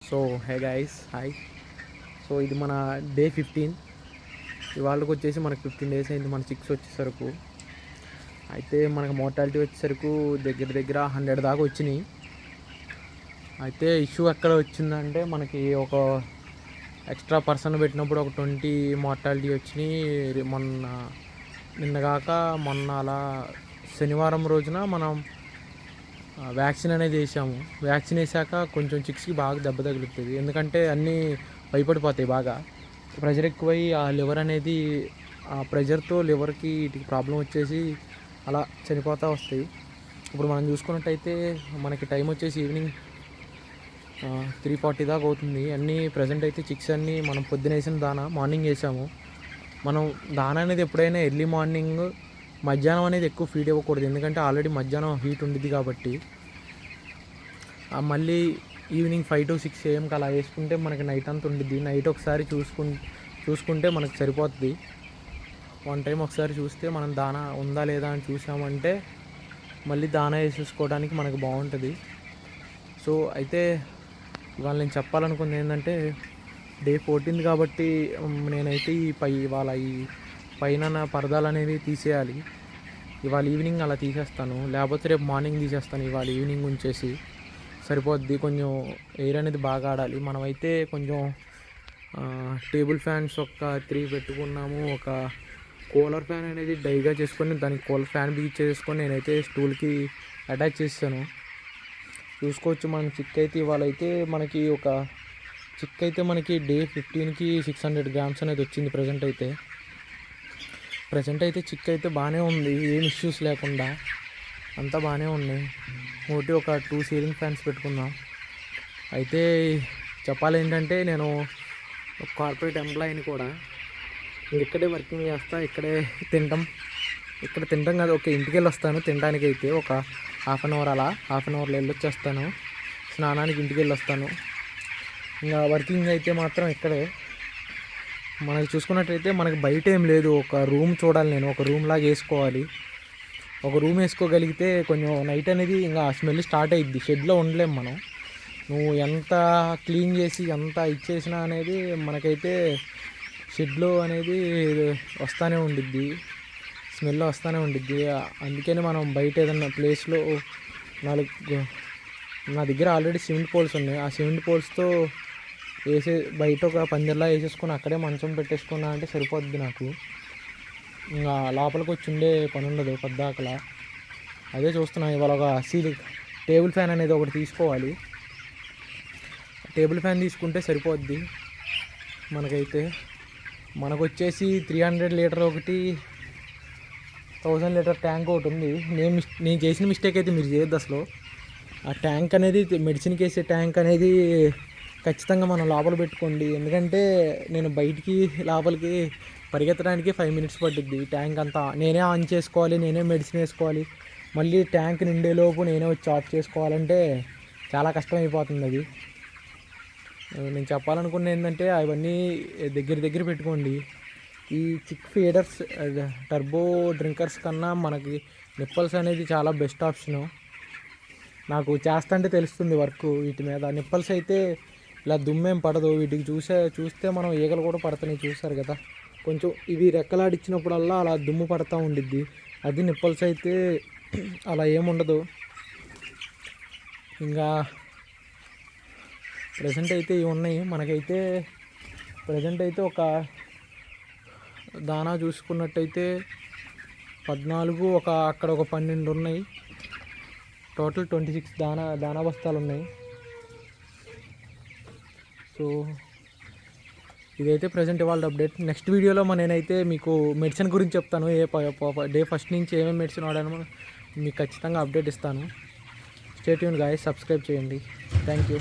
So hey guys hi. So ఇది మన day 15. ఇవాళకి వచ్చేసి మనకు 15 days అయింది మన చిక్స్ వచ్చేసరికి. అయితే మనకు మోర్టాలిటీ వచ్చేసరికి దగ్గర దగ్గర 100 దాకా వచ్చినాయి. అయితే ఇష్యూ ఎక్కడ వచ్చిందంటే మనకి ఒక ఎక్స్ట్రా పర్సన్ పెట్టినప్పుడు ఒక 20 మోర్టాలిటీ వచ్చినాయి. నిన్నగాక మొన్న అలా శనివారం రోజున మనం వ్యాక్సిన్ అనేది వేసాము. వ్యాక్సిన్ వేసాక కొంచెం చిక్స్కి బాగా దెబ్బ తగులుతుంది, ఎందుకంటే అన్నీ భయపడిపోతాయి. బాగా ప్రెషర్ ఎక్కువై ఆ లివర్ అనేది ఆ ప్రెషర్తో లివర్కి వీటికి ప్రాబ్లం వచ్చేసి అలా చనిపోతూ వస్తాయి. ఇప్పుడు మనం చూసుకున్నట్టయితే మనకి టైం వచ్చేసి ఈవినింగ్ 3:40 దాకా అవుతుంది. అన్నీ ప్రజెంట్ అయితే చిక్స్ అన్నీ మనం పొద్దున వేసిన దానా మార్నింగ్ వేసాము. మనం దానా అనేది ఎప్పుడైనా ఎర్లీ మార్నింగ్ మధ్యాహ్నం అనేది ఎక్కువ ఫీడ్ ఇవ్వకూడదు, ఎందుకంటే ఆల్రెడీ మధ్యాహ్నం హీట్ ఉండిద్ది కాబట్టి. మళ్ళీ ఈవినింగ్ 5 to 6 AM అలా వేసుకుంటే మనకి నైట్ అంతా ఉండిద్ది. నైట్ ఒకసారి చూసుకుంటే మనకు సరిపోతుంది. వన్ టైం ఒకసారి చూస్తే మనం దానా ఉందా లేదా అని చూసామంటే మళ్ళీ దానా వేసేసుకోవడానికి మనకు బాగుంటుంది. సో అయితే ఇవాళ నేను చెప్పాలనుకుంది ఏంటంటే డే 14 కాబట్టి నేనైతే ఇవాళ ఈ పైన పరదాలు అనేవి తీసేయాలి. ఇవాళ ఈవినింగ్ అలా తీసేస్తాను, లేకపోతే రేపు మార్నింగ్ తీసేస్తాను. ఇవాళ ఈవినింగ్ ఉంచేసి సరిపోద్ది. కొంచెం ఎయిర్ అనేది బాగా ఆడాలి. మనమైతే కొంచెం టేబుల్ ఫ్యాన్స్ ఒక 3 పెట్టుకున్నాము. ఒక కూలర్ ఫ్యాన్ అనేది డైగా చేసుకొని దానికి కూలర్ ఫ్యాన్ బిగించేసుకొని నేనైతే స్టూల్కి అటాచ్ చేస్తాను. చూసుకోవచ్చు మనం చిక్ అయితే ఇవాళ అయితే మనకి ఒక చిక్ అయితే మనకి డే 15కి 600 grams అనేది వచ్చింది. ప్రజెంట్ అయితే చిక్ అయితే బాగానే ఉంది, ఏం ఇష్యూస్ లేకుండా అంతా బాగానే ఉన్నాయి. ఒక 2 సీలింగ్ ఫ్యాన్స్ పెట్టుకున్నాం. అయితే చెప్పాలి ఏంటంటే నేను ఒక కార్పొరేట్ ఎంప్లాయీని కూడా. ఇక్కడే వర్కింగ్ చేస్తా, ఇక్కడే ఇక్కడ తింటాం కదా. ఇంటికి వెళ్ళి వస్తాను తినడానికి. అయితే ఒక హాఫ్ అన్ అవర్లో వెళ్ళొచ్చేస్తాను. స్నానానికి ఇంటికి వెళ్ళి వస్తాను. ఇంకా వర్కింగ్ అయితే మాత్రం ఇక్కడే. మనకి చూసుకున్నట్టయితే మనకి బయట ఏం లేదు, ఒక రూమ్ చూడాలి. నేను ఒక రూమ్ లాగా వేసుకోవాలి. ఒక రూమ్ వేసుకోగలిగితే కొంచెం నైట్ అనేది ఇంకా స్మెల్ స్టార్ట్ అయ్యిద్ది. షెడ్లో ఉండలేము మనం. నువ్వు ఎంత క్లీన్ చేసి ఎంత ఇచ్చేసినా అనేది మనకైతే షెడ్లో అనేది వస్తూనే ఉండిద్ది, స్మెల్ వస్తూనే ఉండిద్ది. అందుకని మనం బయట ఏదన్నా ప్లేస్లో నా దగ్గర ఆల్రెడీ సిమెంట్ పోల్స్ ఉన్నాయి. ఆ సిమెంట్ పోల్స్తో బయట ఒక పందిర్లా వేసేసుకొని అక్కడే మంచం పెట్టేసుకున్నా అంటే సరిపోద్ది నాకు. ఇంకా లోపలికి వచ్చి ఉండే పని ఉండదు పద్దాకలా. అదే చూస్తున్నాను ఇవాళ ఒక టేబుల్ ఫ్యాన్ అనేది ఒకటి తీసుకోవాలి. టేబుల్ ఫ్యాన్ తీసుకుంటే సరిపోద్ది. మనకు వచ్చేసి 300 లీటర్ ఒకటి, 1000 లీటర్ ట్యాంక్ ఒకటి ఉంది. నేను చేసిన మిస్టేక్ అయితే మీరు చేయొద్దు అసలు. ఆ ట్యాంక్ అనేది మెడిసిన్కి వేసే ట్యాంక్ అనేది ఖచ్చితంగా మనం లోపల పెట్టుకోండి, ఎందుకంటే నేను బయటికి లోపలికి పరిగెత్తడానికి 5 minutes పట్టుద్ది. ట్యాంక్ అంతా నేనే ఆన్ చేసుకోవాలి, నేనే మెడిసిన్ వేసుకోవాలి. మళ్ళీ ట్యాంక్ నిండేలోపు నేనే వచ్చి ఆఫ్ చేసుకోవాలంటే చాలా కష్టం అయిపోతుంది. అది నేను చెప్పాలనుకున్నది ఏంటంటే అవన్నీ దగ్గర పెట్టుకోండి. ఈ చిక్ ఫీడర్స్ టర్బో డ్రింకర్స్ కన్నా మనకి నిప్పల్స్ అనేది చాలా బెస్ట్ ఆప్షను. నాకు చేస్తుంటే తెలుస్తుంది వర్క్ వీటి మీద. నిప్పల్స్ అయితే ఇలా దుమ్మేం పడదు. వీటికి చూస్తే మనం ఈగలు కూడా పడుతున్నాయి, చూస్తారు కదా. కొంచెం ఇవి రెక్కలాడిచ్చినప్పుడల్లా అలా దుమ్ము పడుతూ ఉండిద్ది. అది నిప్పల్స్ అయితే అలా ఏముండదు. ఇంకా ప్రజెంట్ అయితే ఇవి ఉన్నాయి మనకైతే. ప్రజెంట్ అయితే ఒక దానా చూసుకున్నట్టయితే 14, అక్కడ ఒక 12 ఉన్నాయి. టోటల్ 26 దానా బస్తాలు ఉన్నాయి. సో ఇదైతే ప్రజెంట్ ఇవాళ అప్డేట్. నెక్స్ట్ వీడియోలో నేనైతే మీకు మెడిసిన్ గురించి చెప్తాను. డే ఫస్ట్ నుంచి ఏమేమి మెడిసిన్ వాడానో మీకు ఖచ్చితంగా అప్డేట్ ఇస్తాను. స్టే ట్యూన్ గాయ్స్, సబ్స్క్రైబ్ చేయండి. Thank you.